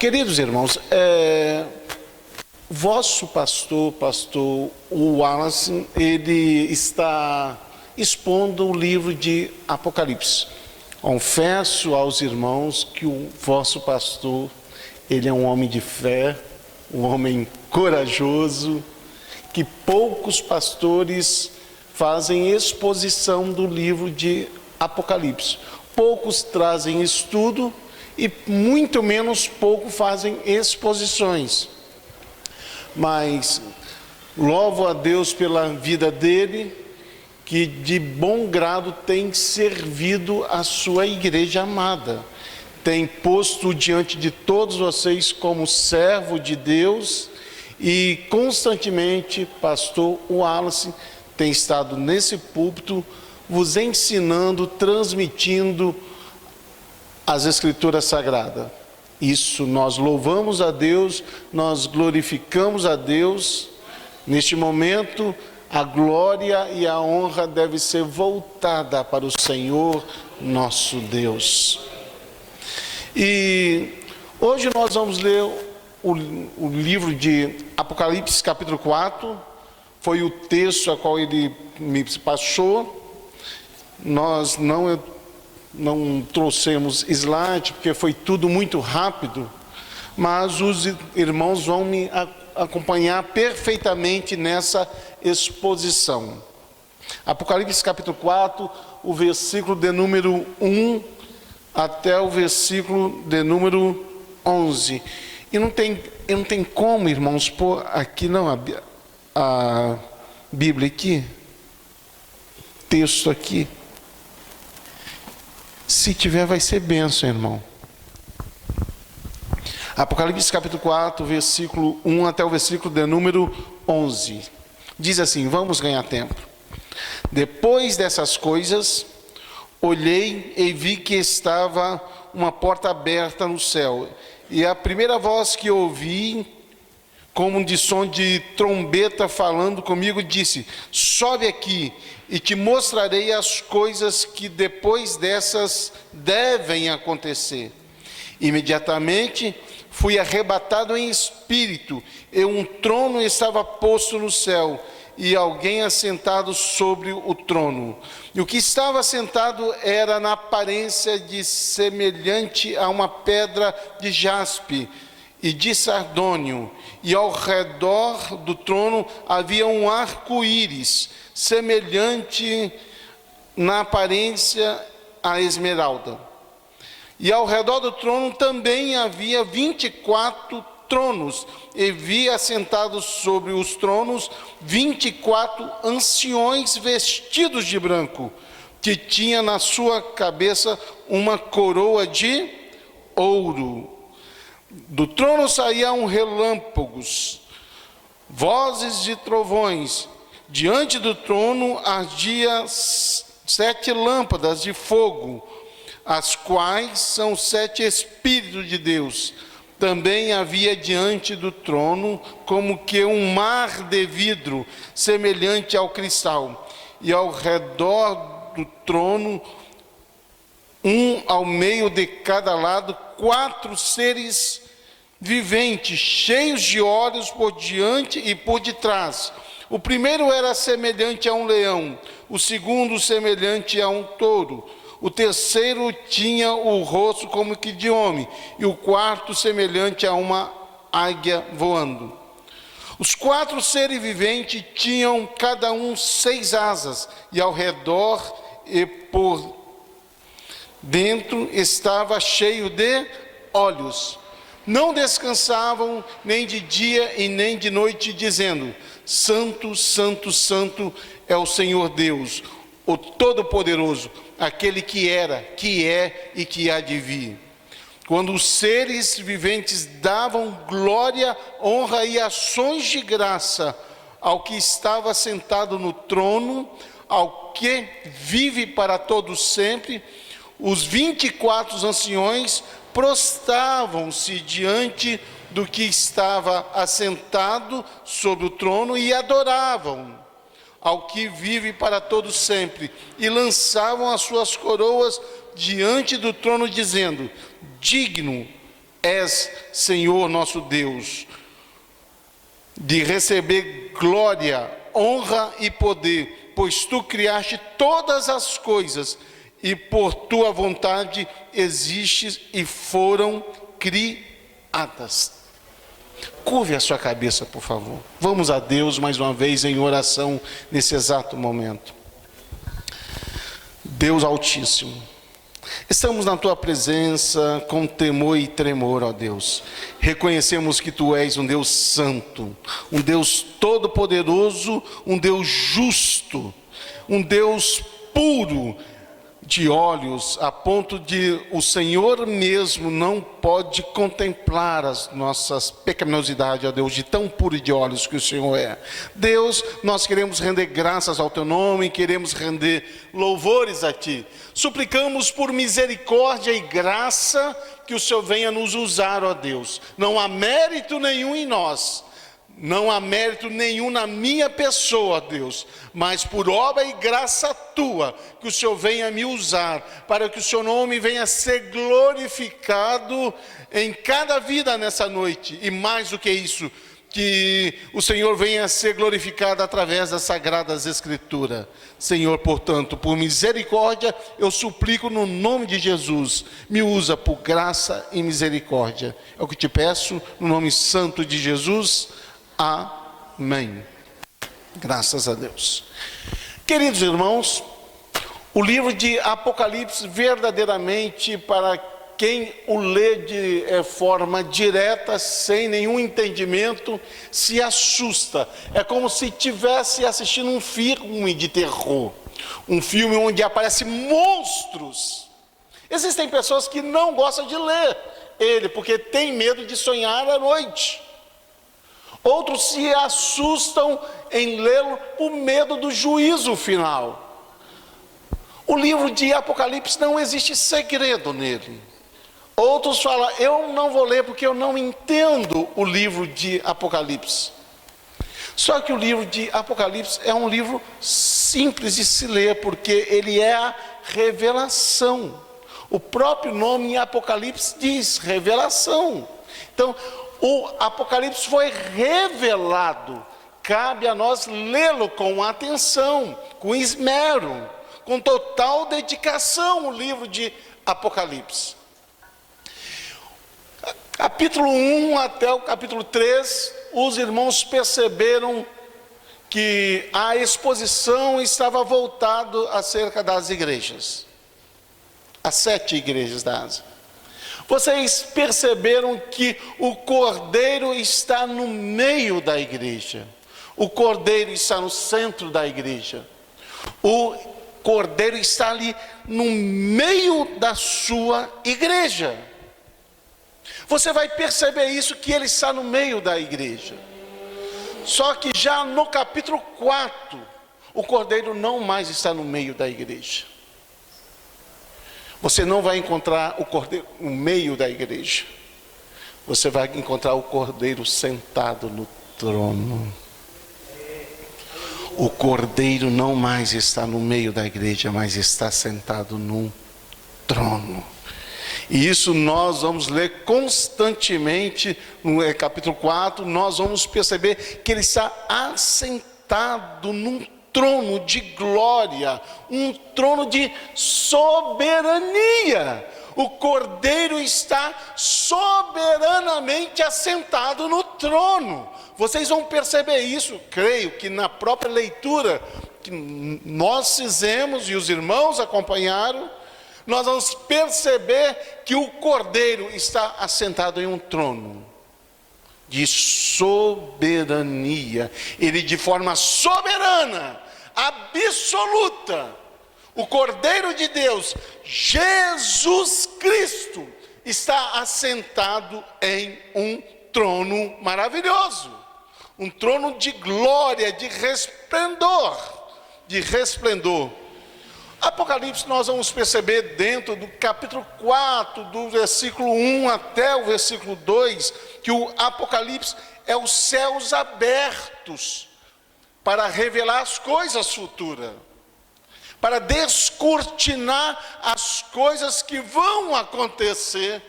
Queridos irmãos, vosso pastor Wallace, ele está expondo o livro de Apocalipse. Confesso aos irmãos que o vosso pastor, ele é um homem de fé, um homem corajoso, que poucos pastores fazem exposição do livro de Apocalipse. Poucos trazem estudo e muito menos pouco fazem exposições. Mas louvo a Deus pela vida dele, que de bom grado tem servido a sua igreja amada. Tem posto diante de todos vocês como servo de Deus e constantemente, pastor Wallace tem estado nesse púlpito vos ensinando, transmitindo as Escrituras Sagradas. Isso nós louvamos a Deus, nós glorificamos a Deus. Neste momento, a glória e a honra deve ser voltada para o Senhor nosso Deus. E hoje nós vamos ler o livro de Apocalipse, capítulo 4. Foi o texto a qual ele me passou. Nós não trouxemos slide, porque foi tudo muito rápido, mas os irmãos vão me acompanhar perfeitamente nessa exposição. Apocalipse capítulo 4, o versículo de número 1 até o versículo de número 11. E não tem como, irmãos, pôr aqui, não, a Bíblia aqui, texto aqui. Se tiver, vai ser bênção, irmão. Apocalipse capítulo 4, versículo 1 até o versículo de número 11. Diz assim, vamos ganhar tempo. Depois dessas coisas, olhei e vi que estava uma porta aberta no céu. E a primeira voz que ouvi, como de som de trombeta falando comigo, disse: sobe aqui e te mostrarei as coisas que depois dessas devem acontecer. Imediatamente fui arrebatado em espírito, e um trono estava posto no céu, e alguém assentado sobre o trono. E o que estava assentado era na aparência de semelhante a uma pedra de jaspe e de sardônio, e ao redor do trono havia um arco-íris, semelhante na aparência a esmeralda. E ao redor do trono também havia 24 tronos, e vi assentados sobre os tronos 24 anciões vestidos de branco, que tinha na sua cabeça uma coroa de ouro. Do trono saíam relâmpagos, vozes de trovões. Diante do trono ardia 7 lâmpadas de fogo, as quais são 7 Espíritos de Deus. Também havia diante do trono como que um mar de vidro, semelhante ao cristal. E ao redor do trono, um ao meio de cada lado, 4 seres viventes, cheios de olhos por diante e por detrás. O primeiro era semelhante a um leão, o segundo semelhante a um touro, o terceiro tinha o rosto como que de homem, e o quarto semelhante a uma águia voando. Os 4 seres viventes tinham cada um 6 asas, e ao redor e por dentro estava cheio de olhos. Não descansavam nem de dia e nem de noite, dizendo: Santo, Santo, Santo é o Senhor Deus, o Todo-Poderoso, aquele que era, que é e que há de vir. Quando os seres viventes davam glória, honra e ações de graça ao que estava sentado no trono, ao que vive para todos sempre, os 24 anciões prostravam-se diante do que estava assentado sobre o trono e adoravam ao que vive para todos sempre, e lançavam as suas coroas diante do trono, dizendo: digno és, Senhor nosso Deus, de receber glória, honra e poder, pois tu criaste todas as coisas e por tua vontade existes e foram criadas. Curve a sua cabeça, por favor. Vamos a Deus mais uma vez em oração nesse exato momento. Deus Altíssimo, estamos na tua presença com temor e tremor, ó Deus. Reconhecemos que tu és um Deus santo, um Deus todo-poderoso, um Deus justo, um Deus puro de olhos, a ponto de o Senhor mesmo não pode contemplar as nossas pecaminosidades, ó Deus, de tão puro de olhos que o Senhor é. Deus, nós queremos render graças ao teu nome, queremos render louvores a ti. Suplicamos por misericórdia e graça que o Senhor venha nos usar, ó Deus. Não há mérito nenhum em nós, não há mérito nenhum na minha pessoa, Deus, mas por obra e graça tua, que o Senhor venha me usar, para que o seu nome venha ser glorificado em cada vida nessa noite, e mais do que isso, que o Senhor venha ser glorificado através das Sagradas Escrituras. Senhor, portanto, por misericórdia, eu suplico no nome de Jesus, me usa por graça e misericórdia. É o que te peço, no nome santo de Jesus. Amém. Graças a Deus. Queridos irmãos, o livro de Apocalipse, verdadeiramente, para quem o lê de forma direta, sem nenhum entendimento, se assusta. É como se estivesse assistindo um filme de terror, um filme onde aparecem monstros. Existem pessoas que não gostam de ler ele, porque tem medo de sonhar à noite. Outros se assustam em lê-lo por medo do juízo final. O livro de Apocalipse não existe segredo nele. Outros falam, eu não vou ler porque eu não entendo o livro de Apocalipse. Só que o livro de Apocalipse é um livro simples de se ler, porque ele é a revelação. O próprio nome em Apocalipse diz revelação. Então, o Apocalipse foi revelado, cabe a nós lê-lo com atenção, com esmero, com total dedicação, o livro de Apocalipse. Capítulo 1 até o capítulo 3, os irmãos perceberam que a exposição estava voltada acerca das igrejas, as 7 igrejas da Ásia. Vocês perceberam que o Cordeiro está no meio da igreja. O Cordeiro está no centro da igreja. O Cordeiro está ali no meio da sua igreja. Você vai perceber isso, que ele está no meio da igreja. Só que já no capítulo 4, o Cordeiro não mais está no meio da igreja. Você não vai encontrar o Cordeiro no meio da igreja. Você vai encontrar o Cordeiro sentado no trono. O Cordeiro não mais está no meio da igreja, mas está sentado num trono. E isso nós vamos ler constantemente no capítulo 4, nós vamos perceber que ele está assentado num trono de glória, um trono de soberania. O Cordeiro está soberanamente assentado no trono. Vocês vão perceber isso, creio que na própria leitura que nós fizemos e os irmãos acompanharam, nós vamos perceber que o Cordeiro está assentado em um trono de soberania. Ele, de forma soberana, absoluta, o Cordeiro de Deus, Jesus Cristo, está assentado em um trono maravilhoso, um trono de glória, de resplendor, Apocalipse nós vamos perceber dentro do capítulo 4, do versículo 1 até o versículo 2, que o Apocalipse é os céus abertos para revelar as coisas futuras, para descortinar as coisas que vão acontecer.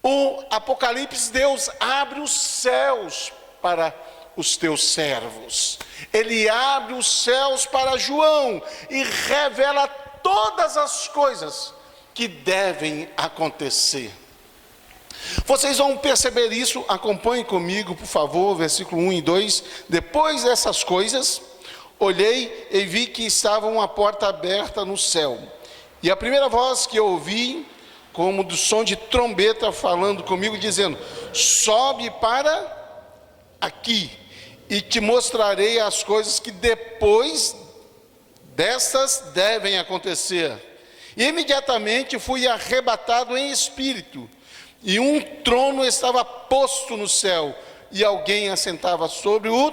o Apocalipse, Deus abre os céus para os teus servos. Ele abre os céus para João e revela todas as coisas que devem acontecer. Vocês vão perceber isso, acompanhem comigo, por favor, versículo 1 e 2. Depois dessas coisas, olhei e vi que estava uma porta aberta no céu. E a primeira voz que eu ouvi, como do som de trombeta falando comigo, dizendo: sobe para aqui, e te mostrarei as coisas que depois destas devem acontecer. E imediatamente fui arrebatado em espírito, e um trono estava posto no céu, e alguém assentava sobre o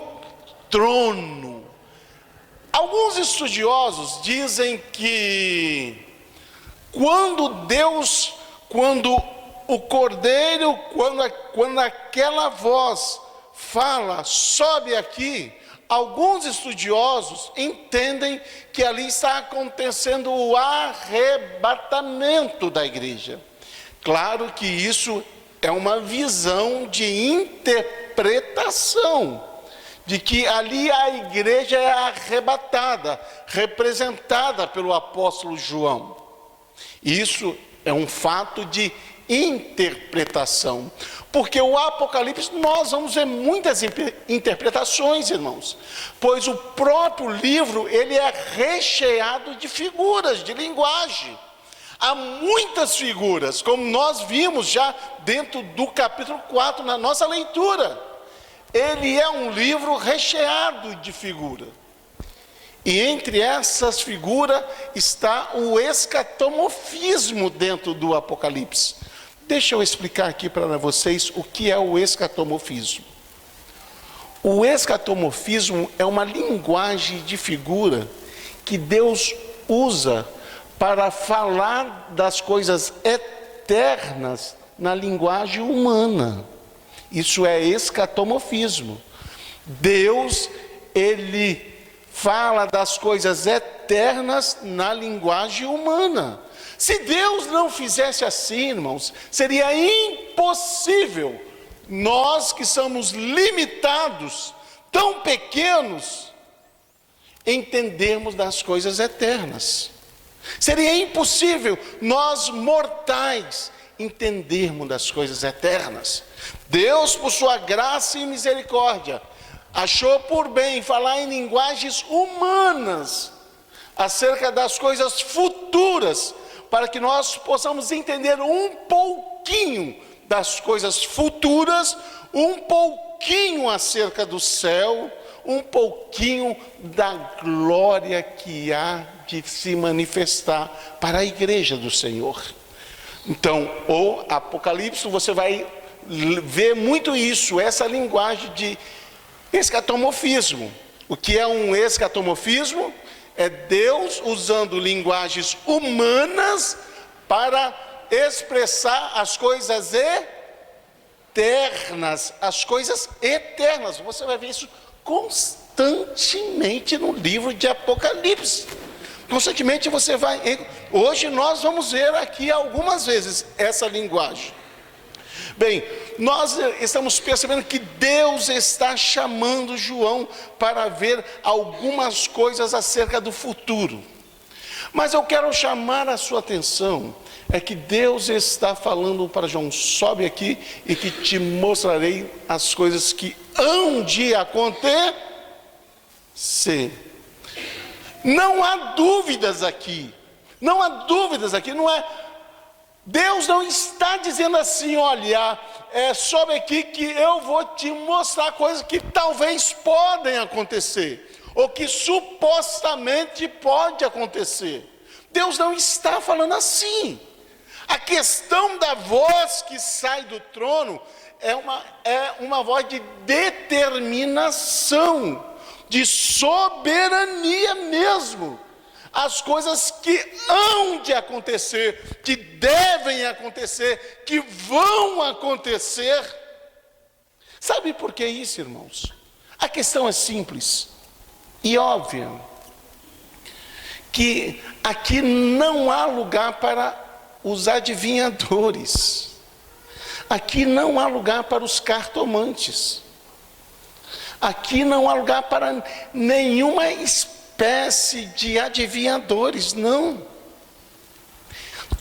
trono. Alguns estudiosos dizem que quando o Cordeiro, quando aquela voz fala, sobe aqui, alguns estudiosos entendem que ali está acontecendo o arrebatamento da igreja. Claro que isso é uma visão de interpretação, de que ali a igreja é arrebatada, representada pelo apóstolo João. Isso é um fato de interpretação, porque o Apocalipse nós vamos ver muitas interpretações, irmãos, pois o próprio livro ele é recheado de figuras, de linguagem. Há muitas figuras, como nós vimos já dentro do capítulo 4 na nossa leitura. Ele é um livro recheado de figuras. E entre essas figuras está o escatomorfismo dentro do Apocalipse. Deixa eu explicar aqui para vocês o que é o escatomorfismo. O escatomorfismo é uma linguagem de figura que Deus usa para falar das coisas eternas na linguagem humana. Isso é escatomorfismo. Deus, ele fala das coisas eternas na linguagem humana. Se Deus não fizesse assim, irmãos, seria impossível nós que somos limitados, tão pequenos, entendermos das coisas eternas. Seria impossível nós mortais entendermos das coisas eternas. Deus, por sua graça e misericórdia, achou por bem falar em linguagens humanas acerca das coisas futuras, para que nós possamos entender um pouquinho das coisas futuras, um pouquinho acerca do céu, um pouquinho da glória que há de se manifestar para a igreja do Senhor. Então, o Apocalipse, você vai ver muito isso, essa linguagem de escatomorfismo. O que é um escatomorfismo? É Deus usando linguagens humanas para expressar as coisas eternas, as coisas eternas. Você vai ver isso constantemente no livro de Apocalipse. Constantemente você vai... Hoje nós vamos ver aqui algumas vezes essa linguagem. Bem, nós estamos percebendo que Deus está chamando João para ver algumas coisas acerca do futuro. Mas eu quero chamar a sua atenção, é que Deus está falando para João: sobe aqui e que te mostrarei as coisas que hão de acontecer. Não há dúvidas aqui, não há dúvidas aqui, não é... Deus não está dizendo assim: olha, sobe aqui que eu vou te mostrar coisas que talvez podem acontecer, ou que supostamente pode acontecer. Deus não está falando assim. A questão da voz que sai do trono é uma voz de determinação, de soberania mesmo. As coisas que hão de acontecer, que devem acontecer, que vão acontecer. Sabe por que isso, irmãos? A questão é simples e óbvia, que aqui não há lugar para os adivinhadores. Aqui não há lugar para os cartomantes. Aqui não há lugar para nenhuma espécie de adivinhadores, não.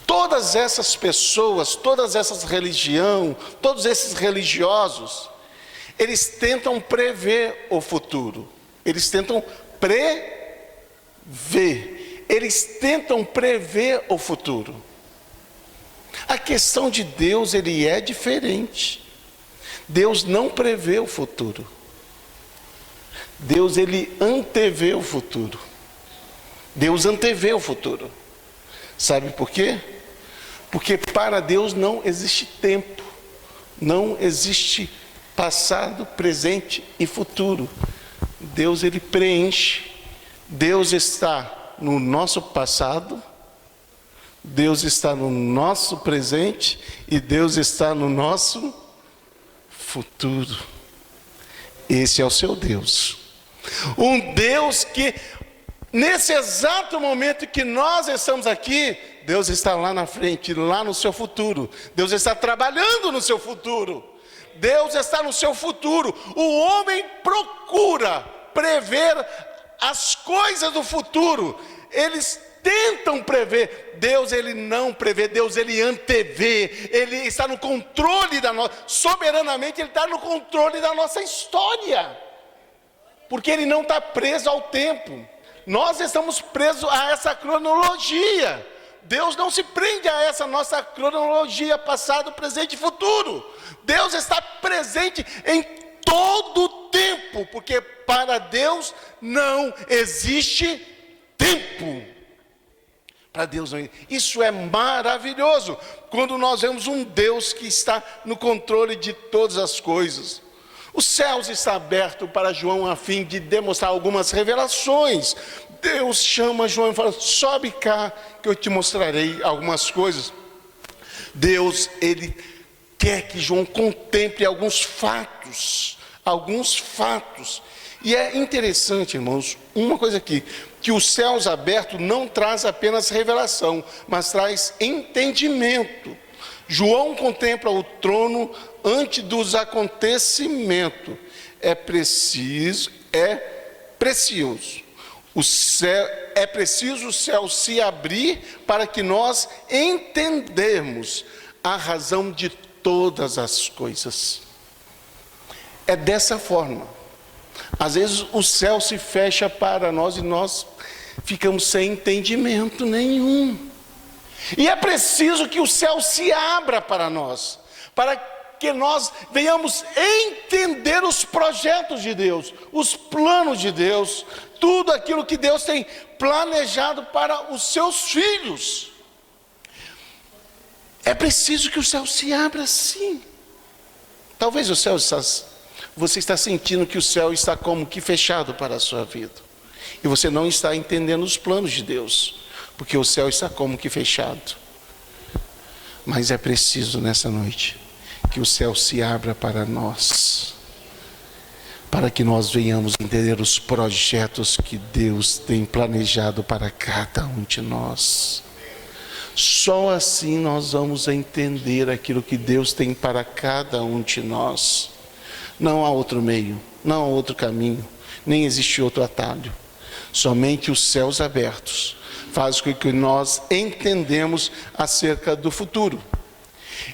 Todas essas pessoas, todas essas religiões, todos esses religiosos, eles tentam prever o futuro. Eles tentam prever. Eles tentam prever o futuro. A questão de Deus, ele é diferente. Deus não prevê o futuro. Deus, ele antevê o futuro. Deus antevê o futuro. Sabe por quê? Porque para Deus não existe tempo. Não existe passado, presente e futuro. Deus, ele preenche. Deus está no nosso passado, Deus está no nosso presente e Deus está no nosso futuro. Esse é o seu Deus. Um Deus que, nesse exato momento que nós estamos aqui, Deus está lá na frente, lá no seu futuro. Deus está trabalhando no seu futuro. Deus está no seu futuro. O homem procura prever as coisas do futuro. Eles tentam prever. Deus, ele não prevê. Deus, ele antevê. Ele está no controle da nossa, soberanamente ele está no controle da nossa história. Porque ele não está preso ao tempo. Nós estamos presos a essa cronologia. Deus não se prende a essa nossa cronologia, passado, presente e futuro. Deus está presente em todo o tempo, porque para Deus não existe tempo. Para Deus não existe. Isso é maravilhoso, quando nós vemos um Deus que está no controle de todas as coisas. Os céus estão abertos para João a fim de demonstrar algumas revelações. Deus chama João e fala: sobe cá que eu te mostrarei algumas coisas. Deus, ele quer que João contemple alguns fatos. E é interessante, irmãos, uma coisa aqui, que os céus abertos não traz apenas revelação, mas traz entendimento. João contempla o trono antes dos acontecimentos. É preciso o céu se abrir para que nós entendermos a razão de todas as coisas. É dessa forma. Às vezes o céu se fecha para nós e nós ficamos sem entendimento nenhum. E é preciso que o céu se abra para nós, para que nós venhamos entender os projetos de Deus, os planos de Deus, tudo aquilo que Deus tem planejado para os seus filhos. É preciso que o céu se abra, sim. Talvez o céu você está sentindo que o céu está como que fechado para a sua vida. E você não está entendendo os planos de Deus, porque o céu está como que fechado. Mas é preciso nessa noite que o céu se abra para nós, para que nós venhamos entender os projetos que Deus tem planejado para cada um de nós. Só assim nós vamos entender aquilo que Deus tem para cada um de nós. Não há outro meio, não há outro caminho, nem existe outro atalho. Somente os céus abertos fazem com que nós entendemos acerca do futuro.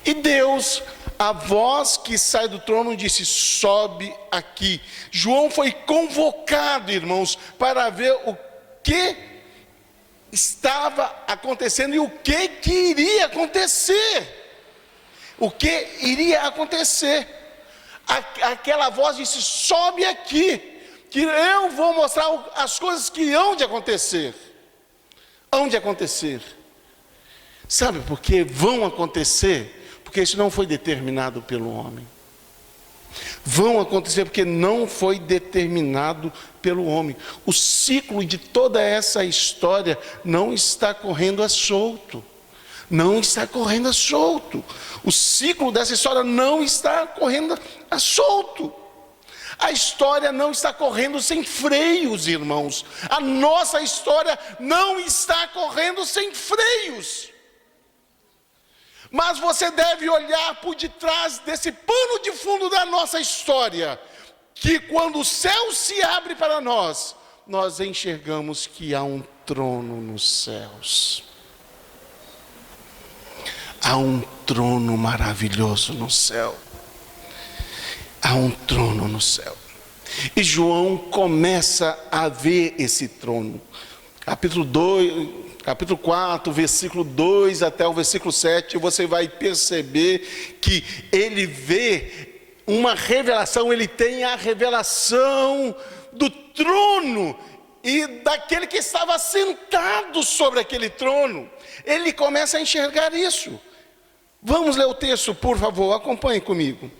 E Deus, a voz que sai do trono, disse: sobe aqui. João foi convocado, irmãos, para ver o que estava acontecendo e o que iria acontecer. O que iria acontecer. Aquela voz disse: sobe aqui, que eu vou mostrar as coisas que hão de acontecer. Hão de acontecer. Sabe por que vão acontecer? Porque isso não foi determinado pelo homem. Vão acontecer porque não foi determinado pelo homem. O ciclo de toda essa história não está correndo a solto. Não está correndo a solto. O ciclo dessa história não está correndo a solto. A história não está correndo sem freios, irmãos. A nossa história não está correndo sem freios. Mas você deve olhar por detrás desse pano de fundo da nossa história, que quando o céu se abre para nós, nós enxergamos que há um trono nos céus. Há um trono maravilhoso no céu. Há um trono no céu. E João começa a ver esse trono. Capítulo 4, versículo 2 até o versículo 7, você vai perceber que ele vê uma revelação, ele tem a revelação do trono e daquele que estava sentado sobre aquele trono. Ele começa a enxergar isso. Vamos ler o texto, por favor, acompanhe comigo.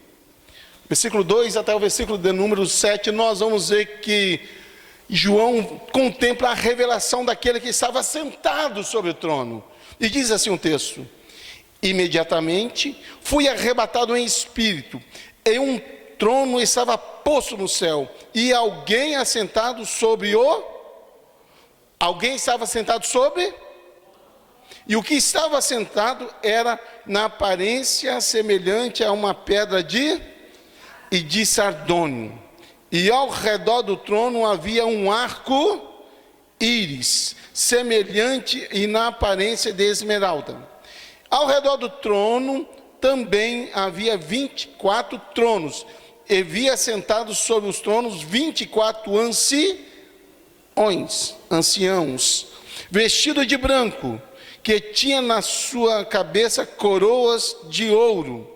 Versículo 2 até o versículo de número 7, nós vamos ver que João contempla a revelação daquele que estava sentado sobre o trono. E diz assim o texto: imediatamente fui arrebatado em espírito, e um trono estava posto no céu, e alguém assentado sobre Alguém estava sentado sobre? E o que estava sentado era na aparência semelhante a uma pedra de sardônio. E ao redor do trono havia um arco-íris, semelhante e na aparência de esmeralda. Ao redor do trono também havia 24 tronos, e via sentados sobre os tronos 24 anciãos, vestidos de branco, que tinha na sua cabeça coroas de ouro.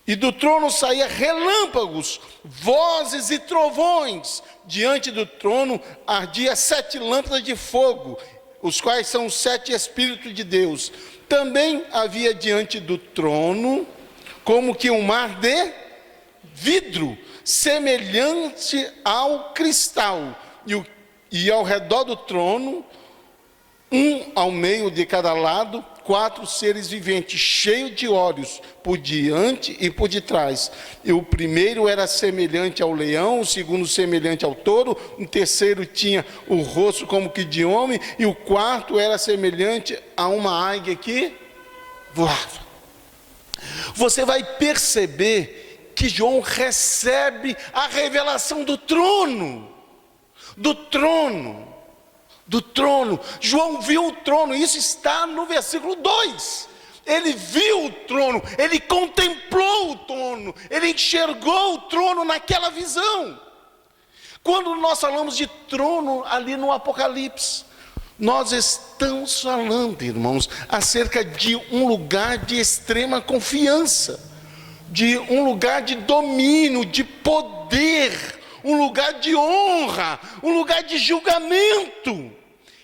E do trono saía relâmpagos, vozes e trovões. Diante do trono ardia 7 lâmpadas de fogo, os quais são os 7 Espíritos de Deus. Também havia diante do trono, como que um mar de vidro, semelhante ao cristal. E ao redor do trono, um ao meio de cada lado, 4 seres viventes, cheios de olhos, por diante e por detrás. E o primeiro era semelhante ao leão, o segundo semelhante ao touro, o terceiro tinha o rosto como que de homem, e o quarto era semelhante a uma águia que voava. Você vai perceber que João recebe a revelação do trono. João viu o trono, isso está no versículo 2. Ele viu o trono, ele contemplou o trono, ele enxergou o trono naquela visão. Quando nós falamos de trono ali no Apocalipse, nós estamos falando, irmãos, acerca de um lugar de extrema confiança, de um lugar de domínio, de poder, um lugar de honra, um lugar de julgamento.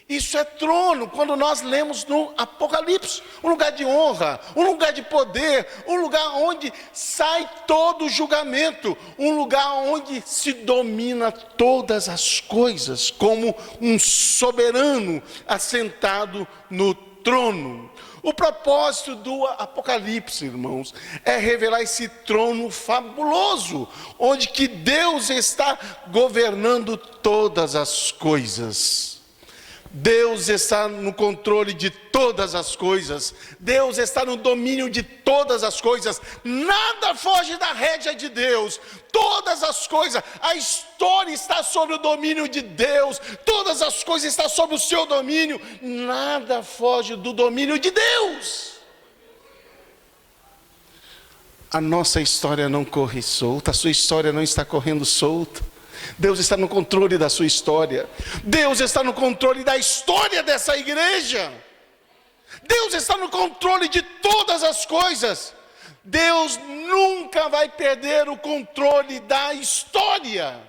Isso é trono, quando nós lemos no Apocalipse, um lugar de honra, um lugar de poder, um lugar onde sai todo o julgamento, um lugar onde se domina todas as coisas, como um soberano assentado no trono. O propósito do Apocalipse, irmãos, é revelar esse trono fabuloso, onde que Deus está governando todas as coisas. Deus está no controle de todas as coisas. Deus está no domínio de todas as coisas. Nada foge da rédea de Deus. Todas as coisas, a história está sob o domínio de Deus. Todas as coisas estão sob o seu domínio. Nada foge do domínio de Deus. A nossa história não corre solta. A sua história não está correndo solta. Deus está no controle da sua história. Deus está no controle da história dessa igreja. Deus está no controle de todas as coisas. Deus nunca vai perder o controle da história.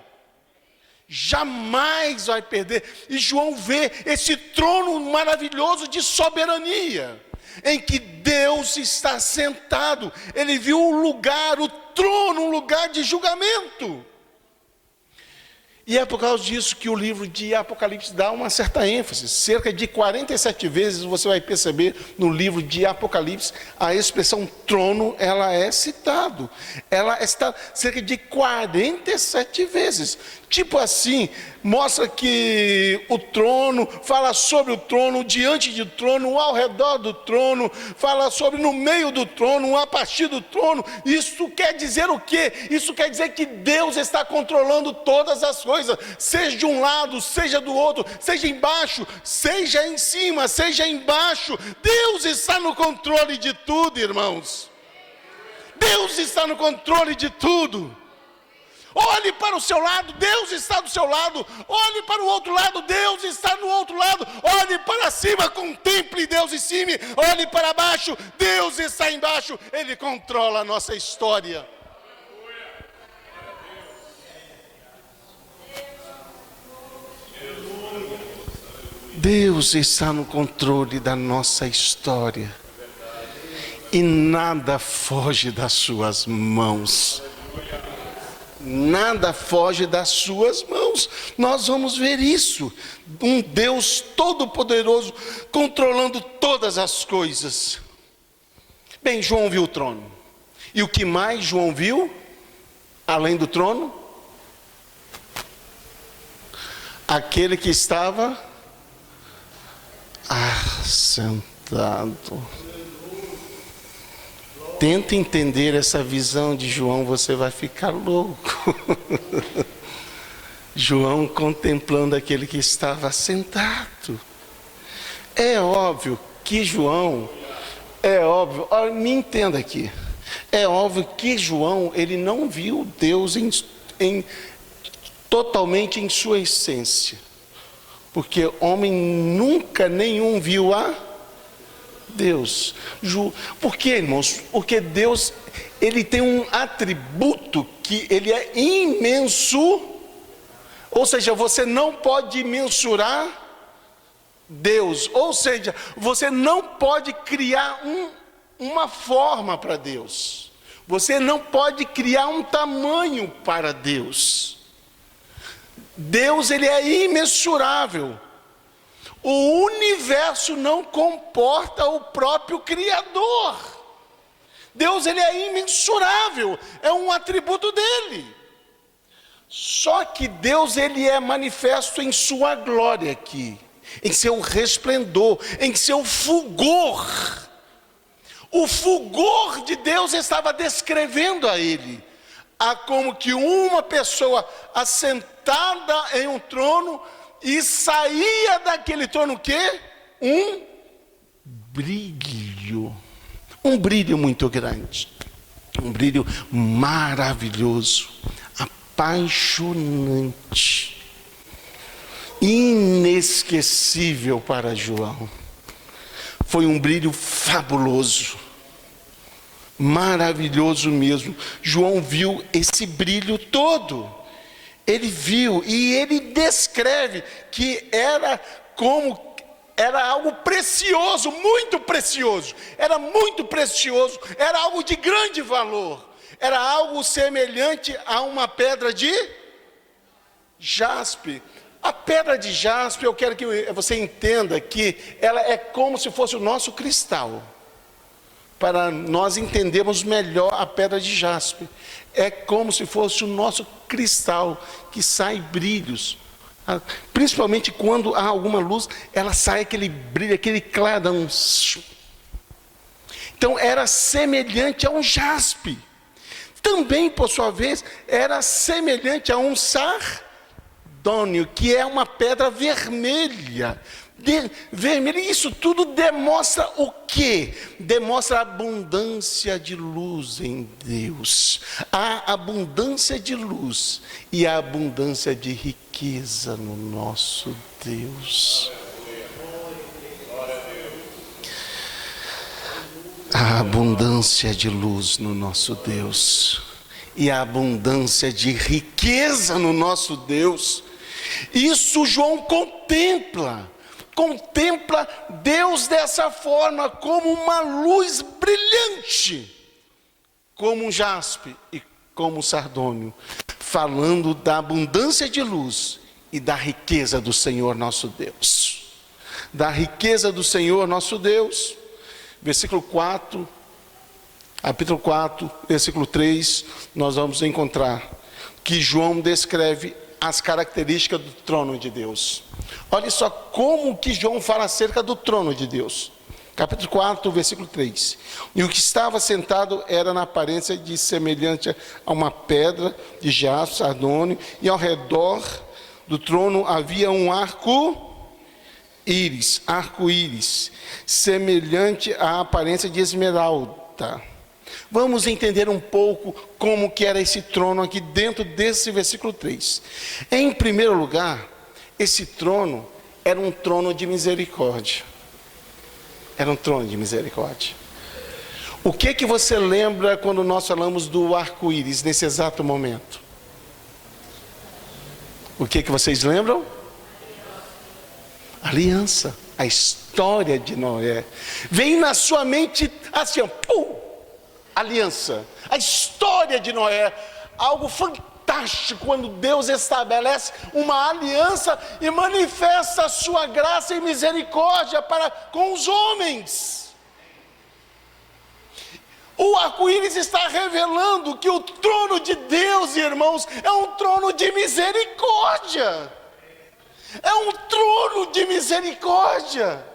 Jamais vai perder. E João vê esse trono maravilhoso de soberania, em que Deus está sentado. Ele viu o lugar, o trono, um lugar de julgamento. E é por causa disso que o livro de Apocalipse dá uma certa ênfase. Cerca de 47 vezes você vai perceber no livro de Apocalipse a expressão trono, ela é citado. Ela está cerca de 47 vezes. Tipo assim, mostra que o trono, fala sobre o trono, diante do trono, ao redor do trono, fala sobre no meio do trono, a partir do trono. Isso quer dizer o quê? Isso quer dizer que Deus está controlando todas as coisas, seja de um lado, seja do outro, seja embaixo, seja em cima, seja embaixo. Deus está no controle de tudo, irmãos. Deus está no controle de tudo. Olhe para o seu lado, Deus está do seu lado. Olhe para o outro lado, Deus está no outro lado. Olhe para cima, contemple Deus em cima. Olhe para baixo, Deus está embaixo. Ele controla a nossa história. Deus está no controle da nossa história. E nada foge das suas mãos. Nada foge das suas mãos. Nós vamos ver isso. Um Deus todo-poderoso controlando todas as coisas. Bem, João viu o trono. E o que mais João viu? Além do trono? Aquele que estava sentado. Tenta entender essa visão de João, você vai ficar louco. João contemplando aquele que estava sentado. É óbvio que João, olha, me entenda aqui. É óbvio que João, ele não viu Deus totalmente em sua essência. Porque homem nunca nenhum viu a Deus. Por quê, irmãos? Porque Deus, ele tem um atributo que ele é imenso. Ou seja, você não pode mensurar Deus. Ou seja, você não pode criar uma forma para Deus. Você não pode criar um tamanho para Deus. Deus, ele é imensurável. O universo não comporta o próprio Criador. Deus, ele é imensurável, é um atributo dele. Só que Deus, ele é manifesto em sua glória aqui, em seu resplendor, em seu fulgor. O fulgor de Deus estava descrevendo a ele, como que uma pessoa assentada em um trono, e saía daquele trono o quê? Um brilho muito grande, um brilho maravilhoso, apaixonante, inesquecível para João. Foi um brilho fabuloso, maravilhoso mesmo. João viu esse brilho todo. Ele viu e ele descreve que era algo precioso, muito precioso. Era muito precioso, era algo de grande valor. Era algo semelhante a uma pedra de jaspe. A pedra de jaspe, eu quero que você entenda que ela é como se fosse o nosso cristal. Para nós entendermos melhor a pedra de jaspe. É como se fosse o nosso cristal, que sai brilhos. Principalmente quando há alguma luz, ela sai aquele brilho, aquele clarão. Então era semelhante a um jaspe. Também, por sua vez, era semelhante a um sardônio, que é uma pedra vermelha. Isso tudo demonstra o quê? Demonstra a abundância de luz em Deus. A abundância de luz e a abundância de riqueza no nosso Deus. A abundância de luz no nosso Deus e a abundância de riqueza no nosso Deus. Isso João contempla Deus dessa forma, como uma luz brilhante, como um jaspe e como um sardônio. falando da abundância de luz e da riqueza do Senhor nosso Deus. Da riqueza do Senhor nosso Deus. Versículo 4, capítulo 4, versículo 3, nós vamos encontrar que João descreve as características do trono de Deus. Olha só como que João fala acerca do trono de Deus. Capítulo 4, versículo 3. E o que estava sentado era na aparência de semelhante a uma pedra de jaspe, sardônio, e ao redor do trono havia um arco-íris, semelhante à aparência de esmeralda. Vamos entender um pouco como que era esse trono aqui dentro desse versículo 3. Em primeiro lugar, esse trono era um trono de misericórdia. Era um trono de misericórdia. O que você lembra quando nós falamos do arco-íris nesse exato momento? O que vocês lembram? Aliança. A história de Noé. Vem na sua mente assim, pum, aliança. A história de Noé. Algo fantástico quando Deus estabelece uma aliança e manifesta a sua graça e misericórdia para com os homens. O arco-íris está revelando que o trono de Deus, irmãos, é um trono de misericórdia. É um trono de misericórdia.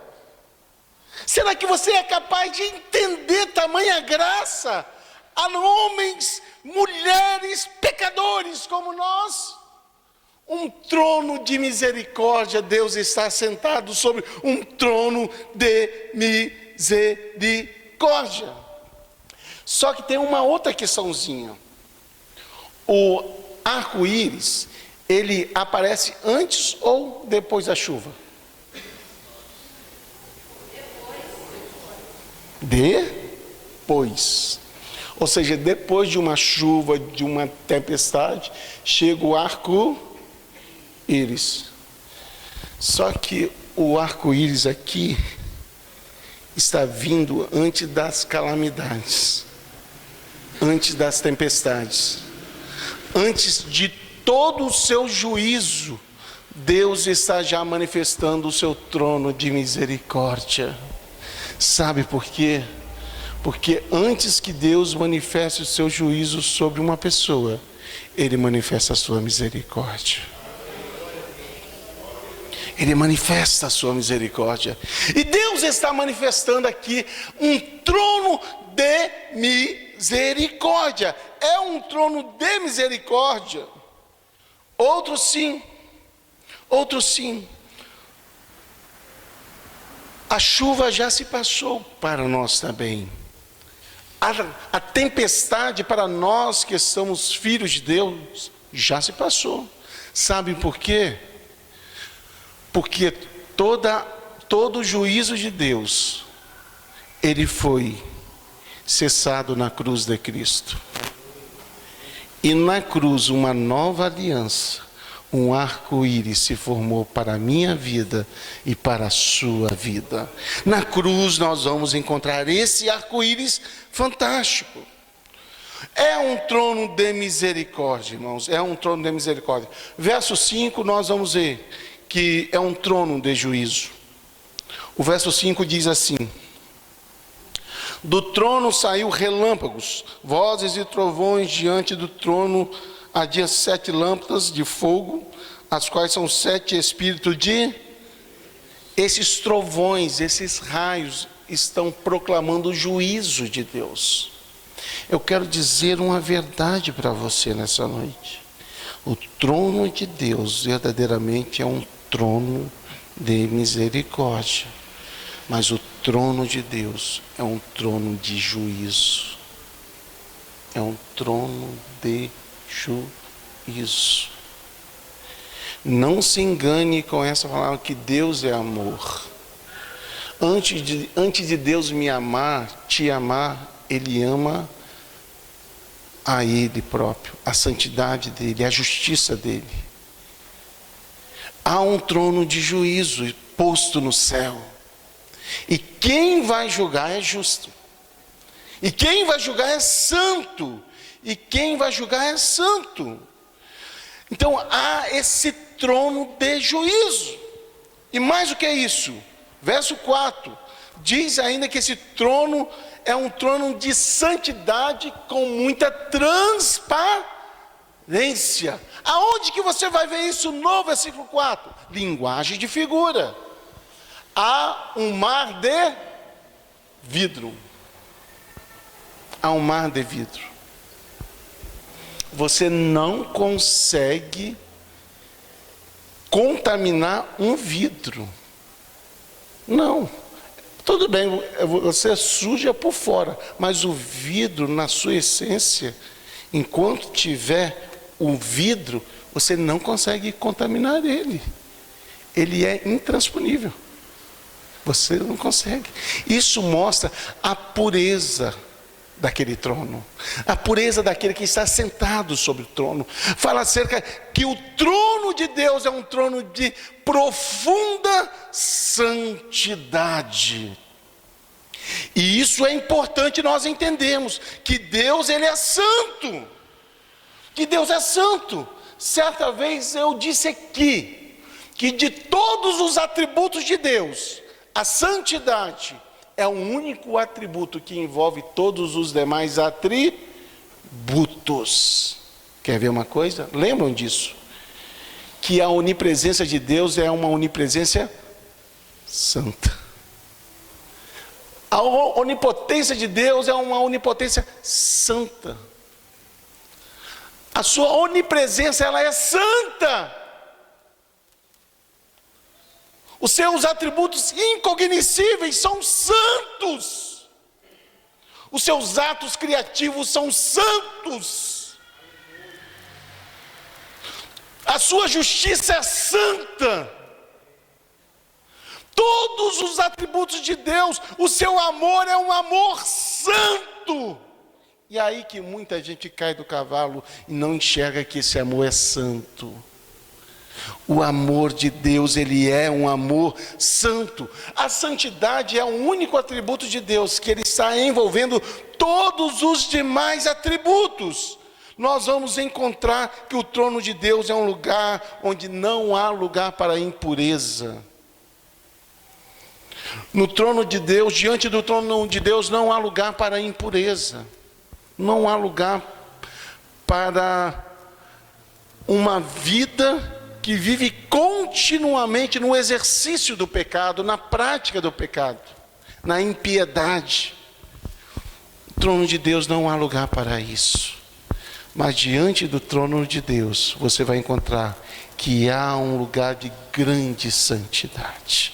Será que você é capaz de entender tamanha graça a homens, mulheres, pecadores como nós? Um trono de misericórdia. Deus está sentado sobre um trono de misericórdia. Só que tem uma outra questãozinha. O arco-íris, ele aparece antes ou depois da chuva? Depois. Ou seja, depois de uma chuva, de uma tempestade, chega o arco-íris. Só que o arco-íris aqui está vindo antes das calamidades, antes das tempestades, antes de todo o seu juízo. Deus está já manifestando o seu trono de misericórdia. Sabe por quê? Porque antes que Deus manifeste o seu juízo sobre uma pessoa, Ele manifesta a sua misericórdia. Ele manifesta a sua misericórdia. E Deus está manifestando aqui um trono de misericórdia. É um trono de misericórdia. Outro sim. A chuva já se passou para nós também. A tempestade para nós que somos filhos de Deus já se passou. Sabe por quê? Porque todo o juízo de Deus, ele foi cessado na cruz de Cristo. E na cruz uma nova aliança, um arco-íris se formou para a minha vida e para a sua vida. Na cruz nós vamos encontrar esse arco-íris fantástico. É um trono de misericórdia, irmãos, é um trono de misericórdia. Verso 5 nós vamos ver que é um trono de juízo. O verso 5 diz assim: do trono saiu relâmpagos, vozes e trovões. Diante do trono havia 7 lâmpadas de fogo, as quais são 7 espíritos de... Esses trovões, esses raios estão proclamando o juízo de Deus. Eu quero dizer uma verdade para você nessa noite. O trono de Deus verdadeiramente é um trono de misericórdia. Mas o trono de Deus é um trono de juízo. É um trono de juízo. Não se engane com essa palavra que Deus é amor. Antes de Deus me amar, te amar, Ele ama a Ele próprio, a santidade dEle, a justiça dEle. Há um trono de juízo posto no céu. E quem vai julgar é justo. E quem vai julgar é santo. E quem vai julgar é santo. Então há esse trono de juízo. E mais do que isso, verso 4, diz ainda que esse trono é um trono de santidade com muita transparência. Aonde que você vai ver isso no versículo 4? Linguagem de figura. Há um mar de vidro. Há um mar de vidro. Você não consegue contaminar um vidro. Não. Tudo bem, você suja por fora, mas o vidro, na sua essência, enquanto tiver o vidro, você não consegue contaminar ele. Ele é intransponível. Você não consegue. Isso mostra a pureza daquele trono, a pureza daquele que está sentado sobre o trono. Fala acerca que o trono de Deus é um trono de profunda santidade. E isso é importante nós entendermos, que Deus, ele é santo. Que Deus é santo. Certa vez eu disse aqui que de todos os atributos de Deus, a santidade é o único atributo que envolve todos os demais atributos. Quer ver uma coisa? Lembram disso? Que a onipresença de Deus é uma onipresença santa. A onipotência de Deus é uma onipotência santa. A sua onipresença, ela é santa. Os seus atributos incognoscíveis são santos. Os seus atos criativos são santos. A sua justiça é santa. Todos os atributos de Deus, o seu amor é um amor santo. E aí que muita gente cai do cavalo e não enxerga que esse amor é santo. O amor de Deus, ele é um amor santo. A santidade é o único atributo de Deus, que ele está envolvendo todos os demais atributos. Nós vamos encontrar que o trono de Deus é um lugar onde não há lugar para impureza. No trono de Deus, diante do trono de Deus, não há lugar para impureza. Não há lugar para uma vida que vive continuamente no exercício do pecado, na prática do pecado, na impiedade. No trono de Deus não há lugar para isso. Mas diante do trono de Deus, você vai encontrar que há um lugar de grande santidade.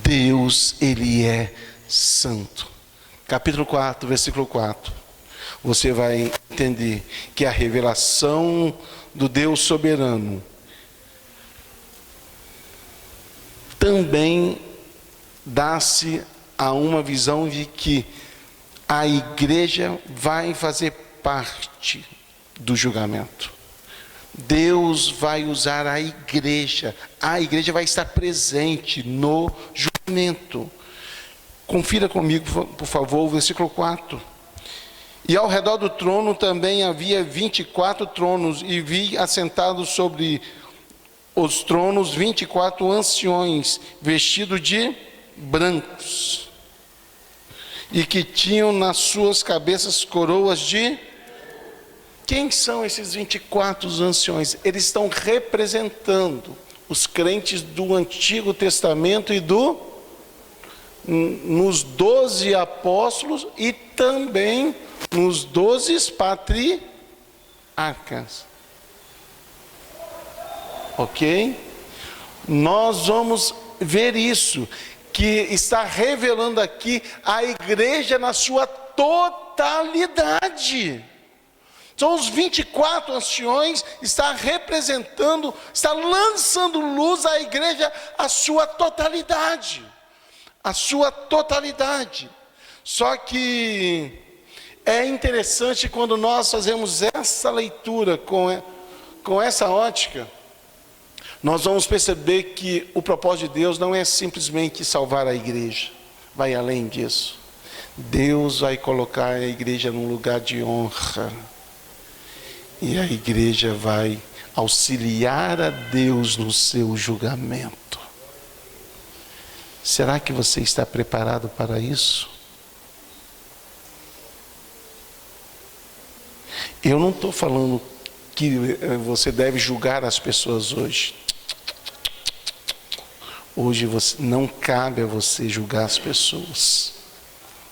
Deus, ele é santo. Capítulo 4, versículo 4. Você vai entender que a revelação do Deus soberano também dá-se a uma visão de que a igreja vai fazer parte do julgamento. Deus vai usar a igreja vai estar presente no julgamento. Confira comigo, por favor, o versículo 4. E ao redor do trono também havia 24 tronos, e vi assentados sobre os tronos 24 anciões, vestidos de brancos, e que tinham nas suas cabeças coroas de... Quem são esses 24 anciões? Eles estão representando os crentes do Antigo Testamento e nos 12 apóstolos e também nos 12 patriarcas. Ok? Nós vamos ver isso, que está revelando aqui a igreja na sua totalidade. São os 24 anciões, está representando, está lançando luz à igreja, a sua totalidade. A sua totalidade. Só que é interessante quando nós fazemos essa leitura com essa ótica, nós vamos perceber que o propósito de Deus não é simplesmente salvar a igreja, vai além disso. Deus vai colocar a igreja num lugar de honra. E a igreja vai auxiliar a Deus no seu julgamento. Será que você está preparado para isso? Eu não estou falando que você deve julgar as pessoas hoje. Hoje não cabe a você julgar as pessoas.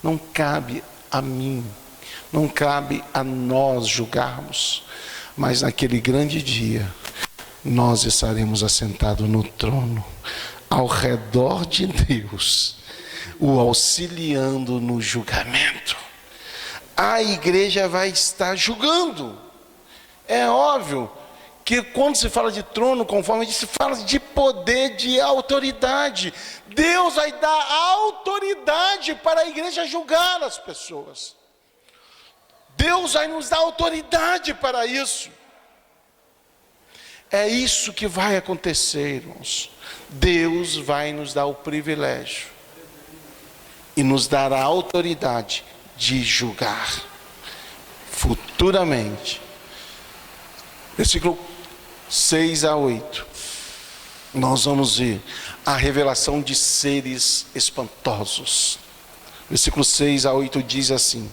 Não cabe a mim. Não cabe a nós julgarmos. Mas naquele grande dia, nós estaremos assentados no trono, ao redor de Deus, o auxiliando no julgamento. A igreja vai estar julgando. É óbvio que quando se fala de trono, conforme se fala de poder, de autoridade. Deus vai dar autoridade para a igreja julgar as pessoas. Deus vai nos dar autoridade para isso. É isso que vai acontecer, irmãos. Deus vai nos dar o privilégio e nos dar a autoridade de julgar futuramente. Versículo 6 a 8. Nós vamos ver a revelação de seres espantosos. Versículo 6 a 8 diz assim: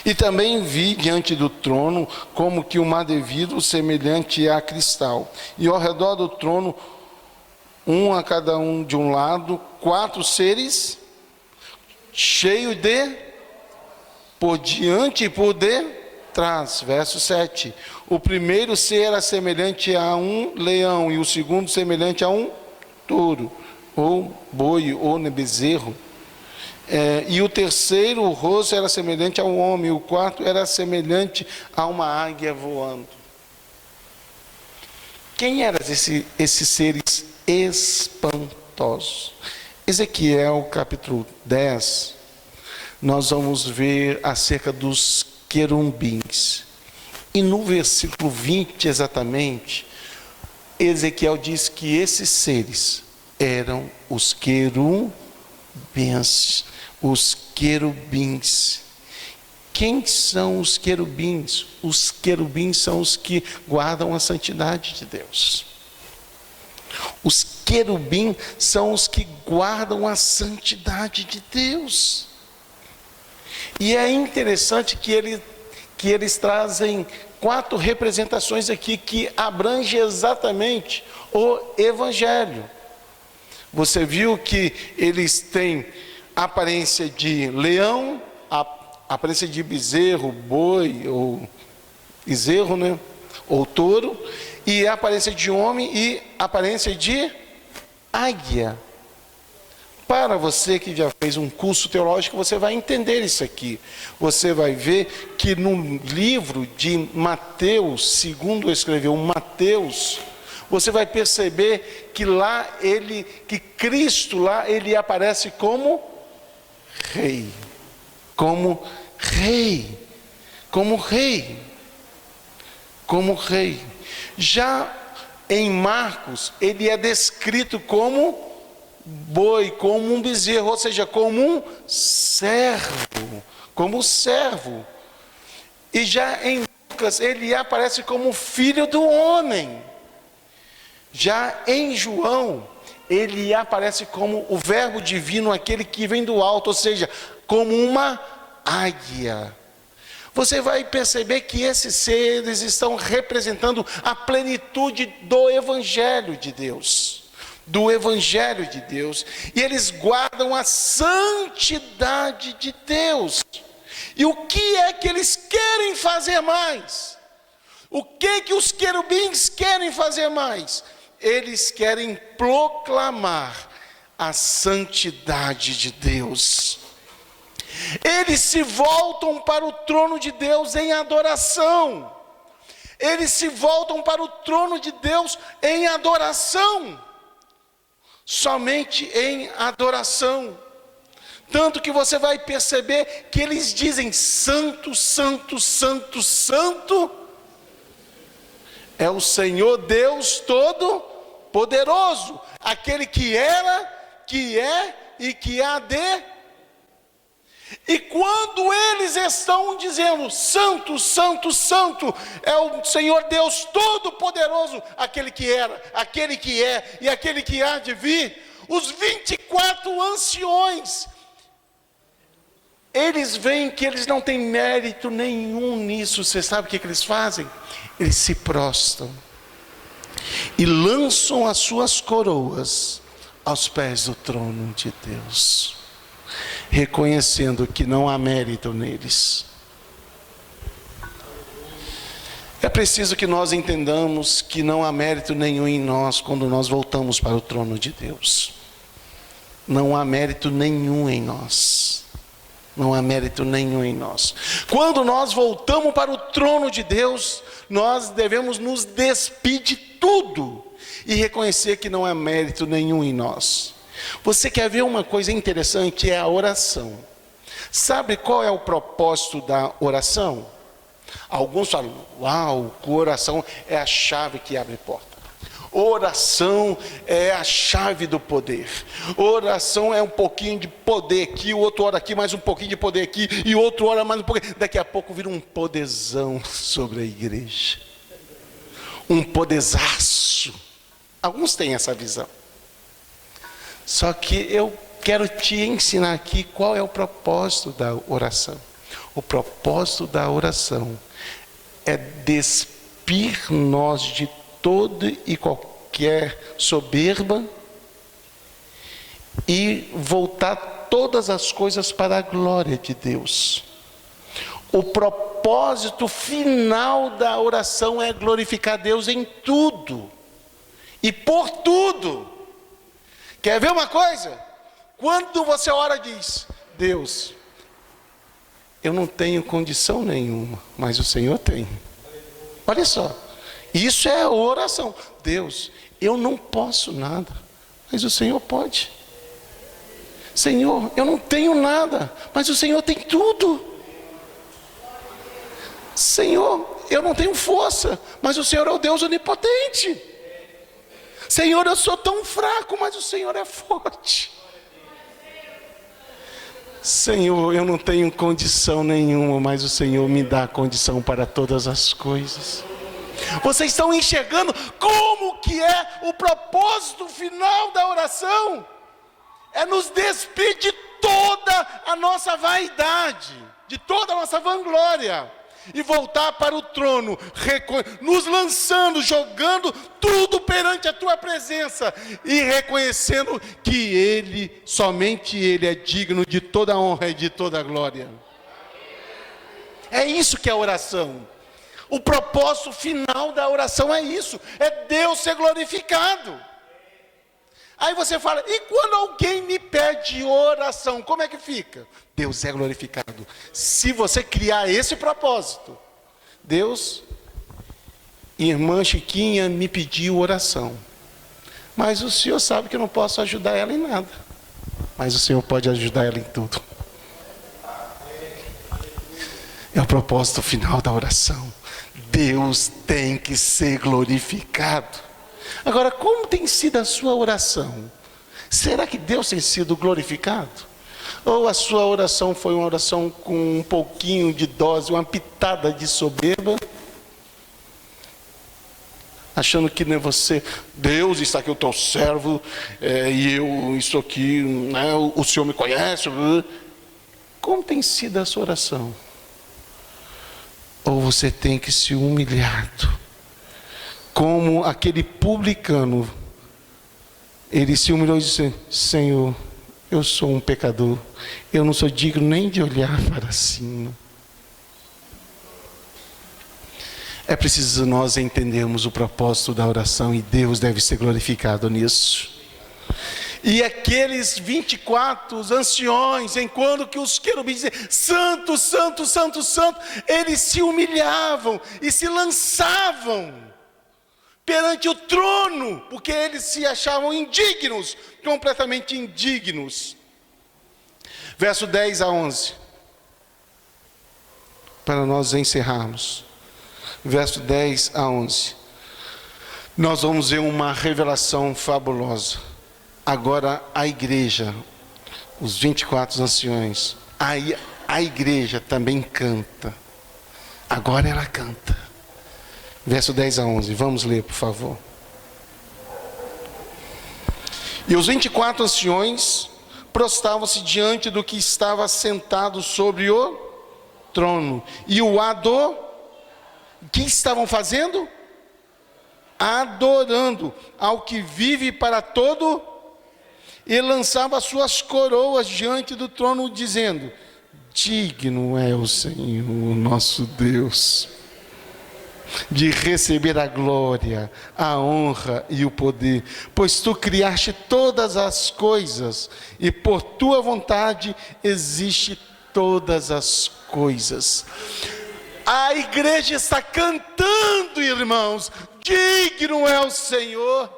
E também vi diante do trono como que um mar de vidro semelhante a cristal, e ao redor do trono, um a cada um de um lado, 4 seres, cheios de, por diante e por detrás. Verso 7. O primeiro ser era semelhante a um leão, e o segundo semelhante a um touro, ou boi, ou bezerro. E o terceiro, o rosto era semelhante a um homem, e o quarto era semelhante a uma águia voando. Quem eram esses seres espantosos? Ezequiel capítulo 10, nós vamos ver acerca dos querubins. E no versículo 20 exatamente, Ezequiel diz que esses seres eram os querubins. Os querubins. Quem são os querubins? Os querubins são os que guardam a santidade de Deus. Os querubins são os que guardam a santidade de Deus. E é interessante que eles trazem 4 representações aqui que abrangem exatamente o Evangelho. Você viu que eles têm a aparência de leão, a aparência de bezerro, boi, ou bezerro, né? Ou touro, e a aparência de homem e a aparência de águia. Para você que já fez um curso teológico, você vai entender isso aqui. Você vai ver que no livro de Mateus, segundo escreveu Mateus, você vai perceber que lá que Cristo lá, ele aparece como rei. Como rei. Como rei. Como rei. Já em Marcos, ele é descrito como boi, como um bezerro, ou seja, como um servo. Como servo. E já em Lucas, ele aparece como filho do homem. Já em João, ele aparece como o verbo divino, aquele que vem do alto, ou seja, como uma águia. Você vai perceber que esses seres estão representando a plenitude do Evangelho de Deus. Do Evangelho de Deus. E eles guardam a santidade de Deus. E o que é que eles querem fazer mais? O que os querubins querem fazer mais? Eles querem proclamar a santidade de Deus. Eles se voltam para o trono de Deus em adoração. Eles se voltam para o trono de Deus em adoração. Somente em adoração. Tanto que você vai perceber que eles dizem: Santo, Santo, Santo, Santo é o Senhor Deus Todo-Poderoso, aquele que era, que é e que há de. E quando eles estão dizendo, santo, santo, santo, é o Senhor Deus Todo-Poderoso, aquele que era, aquele que é e aquele que há de vir, os 24 anciões, eles veem que eles não têm mérito nenhum nisso. Você sabe o que eles fazem? Eles se prostram e lançam as suas coroas aos pés do trono de Deus, reconhecendo que não há mérito neles. É preciso que nós entendamos que não há mérito nenhum em nós quando nós voltamos para o trono de Deus. Não há mérito nenhum em nós. Não há mérito nenhum em nós. Quando nós voltamos para o trono de Deus, nós devemos nos despir de tudo e reconhecer que não há mérito nenhum em nós. Você quer ver uma coisa interessante? É a oração. Sabe qual é o propósito da oração? Alguns falam, uau, oração é a chave que abre porta. Oração é a chave do poder. Oração é um pouquinho de poder aqui, o outro ora aqui, mais um pouquinho de poder aqui, e o outro ora mais um pouquinho. Daqui a pouco vira um poderzão sobre a igreja. Um poderzaço. Alguns têm essa visão. Só que eu quero te ensinar aqui qual é o propósito da oração. O propósito da oração é despir nós de toda e qualquer soberba e voltar todas as coisas para a glória de Deus. O propósito final da oração é glorificar Deus em tudo e por tudo. Quer ver uma coisa? Quando você ora, diz: Deus, eu não tenho condição nenhuma, mas o Senhor tem. Olha só, isso é oração. Deus, eu não posso nada, mas o Senhor pode. Senhor, eu não tenho nada, mas o Senhor tem tudo. Senhor, eu não tenho força, mas o Senhor é o Deus onipotente. Senhor, eu sou tão fraco, mas o Senhor é forte. Senhor, eu não tenho condição nenhuma, mas o Senhor me dá condição para todas as coisas. Vocês estão enxergando como que é o propósito final da oração? É nos despir de toda a nossa vaidade, de toda a nossa vanglória, e voltar para o trono, nos lançando, jogando tudo perante a tua presença, e reconhecendo que Ele, somente Ele é digno de toda a honra e de toda a glória. É isso que é a oração. O propósito final da oração é isso, é Deus ser glorificado. Aí você fala, e quando alguém me pede oração, como é que fica? Deus é glorificado. Se você criar esse propósito, Deus, irmã Chiquinha me pediu oração, mas o Senhor sabe que eu não posso ajudar ela em nada, mas o Senhor pode ajudar ela em tudo. É o propósito final da oração. Deus tem que ser glorificado. Agora, como tem sido a sua oração? Será que Deus tem sido glorificado? Ou a sua oração foi uma oração com um pouquinho de dose, uma pitada de soberba? Achando que não é você, Deus está aqui o teu servo, e eu estou aqui, né, o Senhor me conhece. Como tem sido a sua oração? Ou você tem que se humilhar, como aquele publicano, ele se humilhou e disse: Senhor, eu sou um pecador, eu não sou digno nem de olhar para cima. É preciso nós entendermos o propósito da oração, e Deus deve ser glorificado nisso. E aqueles 24 anciões, enquanto que os querubins diziam: Santo, Santo, Santo, Santo, eles se humilhavam e se lançavam perante o trono, porque eles se achavam indignos, completamente indignos. Verso 10 a 11, para nós encerrarmos. Verso 10 a 11, nós vamos ver uma revelação fabulosa. Agora a igreja, os 24 anciões, aí a igreja também canta. Agora ela canta. Verso 10 a 11, vamos ler, por favor. E os 24 anciões prostravam-se diante do que estava sentado sobre o trono. E o que estavam fazendo? Adorando ao que vive para todo, e lançava as suas coroas diante do trono, dizendo: digno é o Senhor, nosso Deus, de receber a glória, a honra e o poder, pois tu criaste todas as coisas, e por tua vontade existe todas as coisas. A igreja está cantando, irmãos, digno é o Senhor,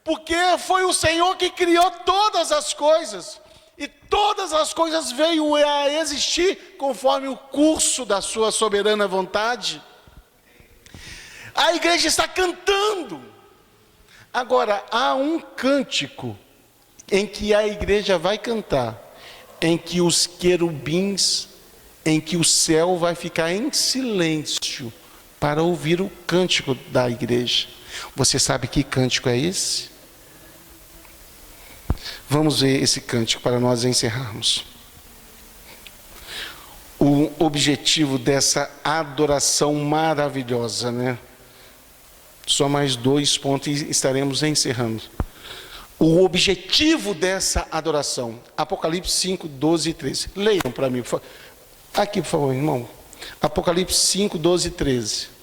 porque foi o Senhor que criou todas as coisas, e todas as coisas veio a existir conforme o curso da sua soberana vontade. A igreja está cantando. Agora, há um cântico em que a igreja vai cantar, em que os querubins, em que o céu vai ficar em silêncio para ouvir o cântico da igreja. Você sabe que cântico é esse? Vamos ver esse cântico para nós encerrarmos. O objetivo dessa adoração maravilhosa, né? Só mais 2 pontos e estaremos encerrando. O objetivo dessa adoração, Apocalipse 5, 12 e 13. Leiam para mim, por favor. Aqui, por favor, irmão. Apocalipse 5, 12 e 13.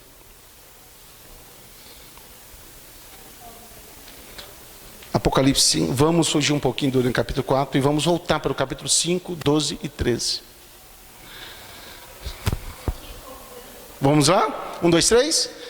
Apocalipse 5, vamos fugir um pouquinho do capítulo 4 e vamos voltar para o capítulo 5, 12 e 13. Vamos lá? 1, 2, 3.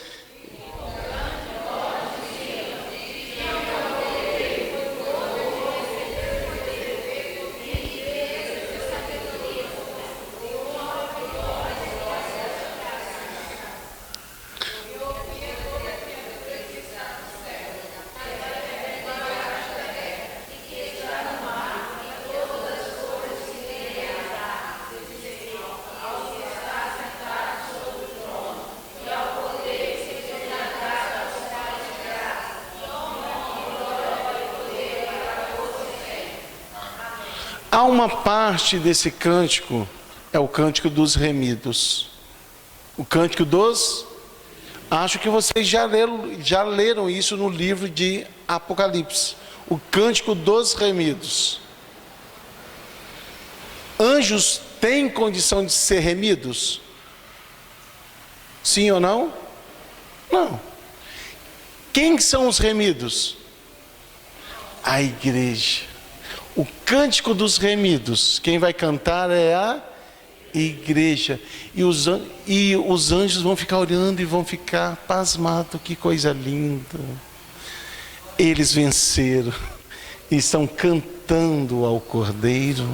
Há uma parte desse cântico, é o cântico dos remidos. O cântico dos... Acho que vocês já leram isso no livro de Apocalipse. O cântico dos remidos. Anjos têm condição de ser remidos? Sim ou não? Não. Quem são os remidos? A igreja. O cântico dos remidos, quem vai cantar é a igreja. E os anjos vão ficar olhando e vão ficar pasmados. Que coisa linda. Eles venceram e estão cantando ao Cordeiro.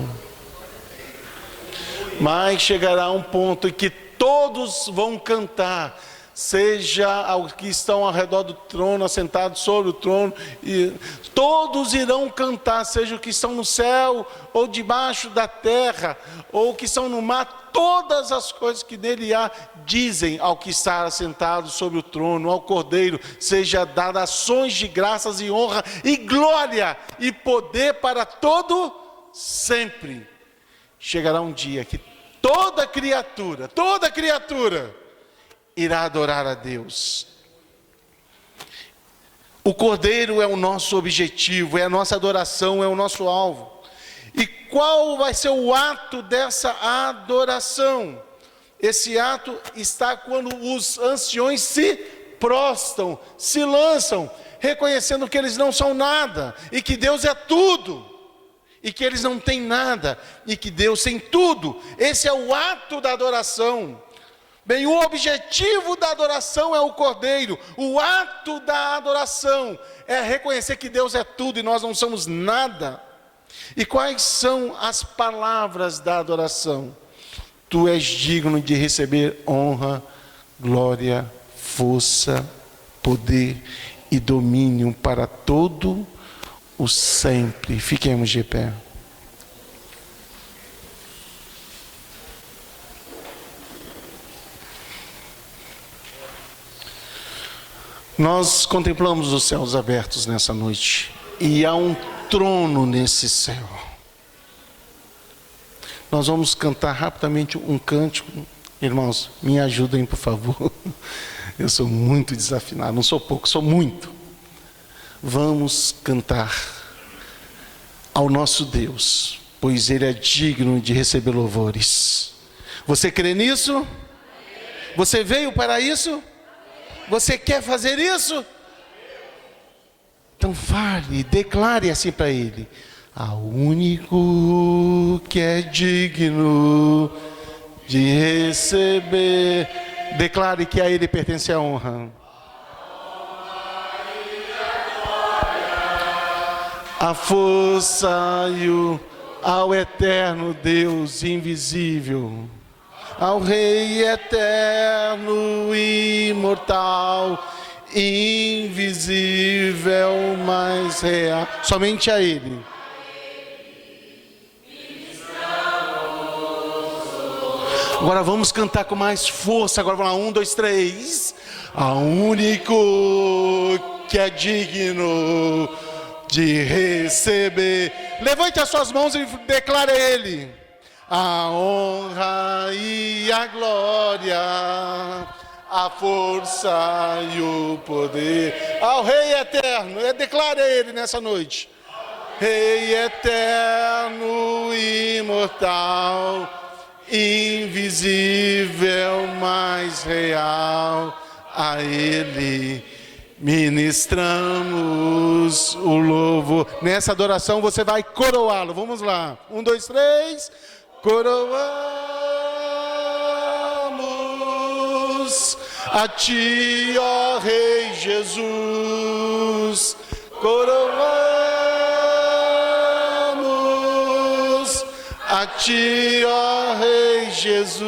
Mas chegará um ponto em que todos vão cantar, seja os que estão ao redor do trono, assentados sobre o trono, e todos irão cantar, seja os que estão no céu, ou debaixo da terra, ou que estão no mar, todas as coisas que nele há, dizem ao que está assentado sobre o trono, ao Cordeiro, seja dada ações de graças e honra, e glória, e poder para todo sempre. Chegará um dia que toda criatura, irá adorar a Deus. O Cordeiro é o nosso objetivo, é a nossa adoração, é o nosso alvo. E qual vai ser o ato dessa adoração? Esse ato está quando os anciões se prostam, se lançam, reconhecendo que eles não são nada, e que Deus é tudo, e que eles não têm nada, e que Deus tem tudo. Esse é o ato da adoração. Bem, o objetivo da adoração é o Cordeiro. O ato da adoração é reconhecer que Deus é tudo e nós não somos nada. E quais são as palavras da adoração? Tu és digno de receber honra, glória, força, poder e domínio para todo o sempre. Fiquemos de pé. Nós contemplamos os céus abertos nessa noite, e há um trono nesse céu. Nós vamos cantar rapidamente um cântico. Irmãos, me ajudem, por favor. Eu sou muito desafinado, não sou pouco, sou muito. Vamos cantar ao nosso Deus, pois Ele é digno de receber louvores. Você crê nisso? Você veio para isso? Você quer fazer isso? Então fale, declare assim para Ele: ao único que é digno de receber. Declare que a Ele pertence a honra, a força e ao eterno Deus invisível, ao Rei eterno, imortal, invisível, mais real. Somente a Ele. Agora vamos cantar com mais força. Agora vamos lá, 1, 2, 3. Ao único que é digno de receber. Levante as suas mãos e declare a Ele a honra e a glória, a força e o poder. Ao Rei eterno, declare a Ele nessa noite: Rei eterno, imortal, invisível, mais real, a Ele ministramos o louvor. Nessa adoração você vai coroá-lo. Vamos lá, 1, 2, 3. Coroamos a Ti, ó Rei Jesus. Coroamos a Ti, ó Rei Jesus.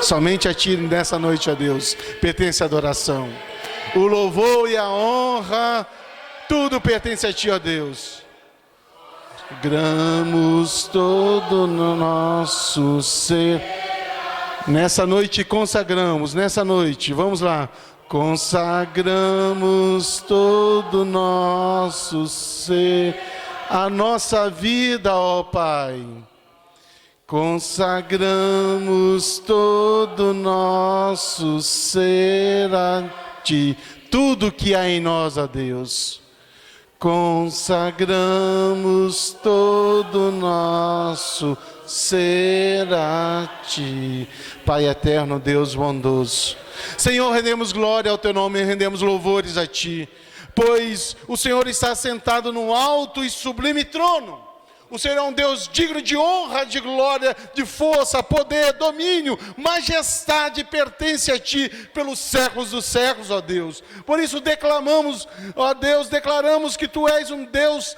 Somente a Ti nessa noite, ó Deus, pertence a adoração. O louvor e a honra, tudo pertence a Ti, ó Deus. Gramos todo no nosso ser. Nessa noite consagramos, nessa noite, vamos lá. Consagramos todo o nosso ser, a nossa vida, ó Pai. Consagramos todo o nosso ser a Ti, tudo que há em nós, ó Deus. Consagramos todo o nosso ser a Ti. Pai eterno, Deus bondoso, Senhor, rendemos glória ao Teu nome e rendemos louvores a Ti, pois o Senhor está sentado no alto e sublime trono. O Senhor é um Deus digno de honra, de glória, de força, poder, domínio, majestade pertence a Ti pelos séculos dos séculos, ó Deus. Por isso declamamos, ó Deus, declaramos que Tu és um Deus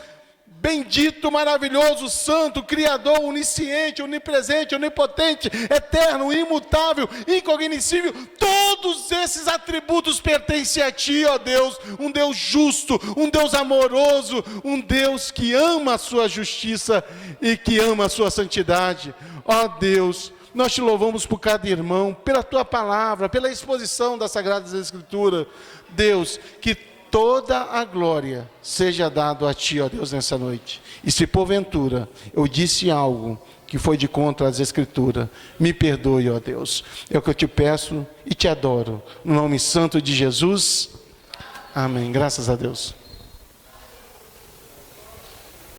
bendito, maravilhoso, santo, criador, onisciente, onipresente, onipotente, eterno, imutável, incognoscível. Todos esses atributos pertencem a Ti, ó Deus, um Deus justo, um Deus amoroso, um Deus que ama a sua justiça e que ama a sua santidade. Ó Deus, nós Te louvamos por cada irmão, pela Tua palavra, pela exposição das Sagradas Escrituras. Deus, que toda a glória seja dado a Ti, ó Deus, nessa noite. E se porventura eu disse algo que foi de contra as Escrituras, me perdoe, ó Deus. É o que eu Te peço e Te adoro. No nome santo de Jesus. Amém. Graças a Deus.